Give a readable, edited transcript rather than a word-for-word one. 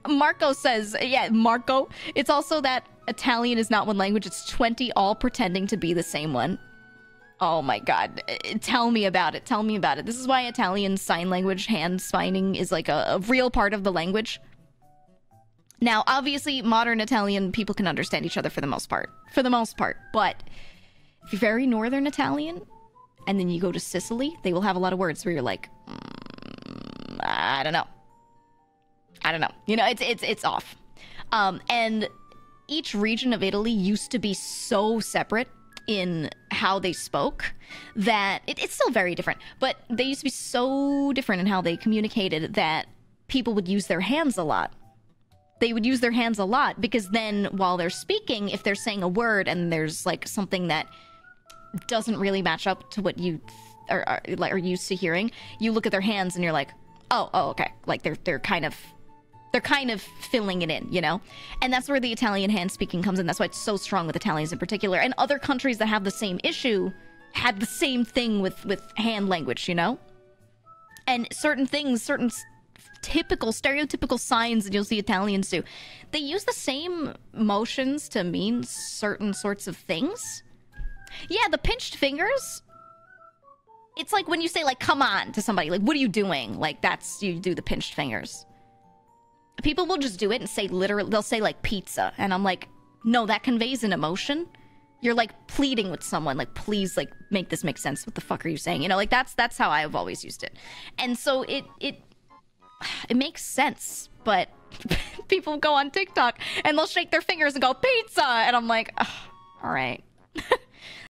Marco says, yeah, Marco. It's also that Italian is not one language. It's 20 all pretending to be the same one. Oh my god. Tell me about it. Tell me about it. This is why Italian sign language, hand signing, is like a real part of the language. Now, obviously, modern Italian people can understand each other for the most part. For the most part. But if you're very northern Italian, and then you go to Sicily, they will have a lot of words where you're like, I don't know. I don't know. You know, it's off. And each region of Italy used to be so separate in how they spoke that it's still very different, but they used to be so different in how they communicated that people would use their hands a lot. They would use their hands a lot because then while they're speaking, if they're saying a word and there's like something that doesn't really match up to what you are used to hearing, you look at their hands and you're like, oh, okay. Like they're kind of filling it in, you know? And that's where the Italian hand speaking comes in. That's why it's so strong with Italians in particular. And other countries that have the same issue had the same thing with hand language, you know? And certain things, certain typical, stereotypical signs that you'll see Italians do, they use the same motions to mean certain sorts of things. Yeah, the pinched fingers. It's like when you say, like, come on to somebody. Like, what are you doing? Like, that's, you do the pinched fingers. People will just do it and say literally, they'll say like pizza. And I'm like, no, that conveys an emotion. You're like pleading with someone, like, please, like, make this make sense. What the fuck are you saying? You know, like that's how I've always used it. And so it makes sense, but people go on TikTok and they'll shake their fingers and go pizza. And I'm like, all right.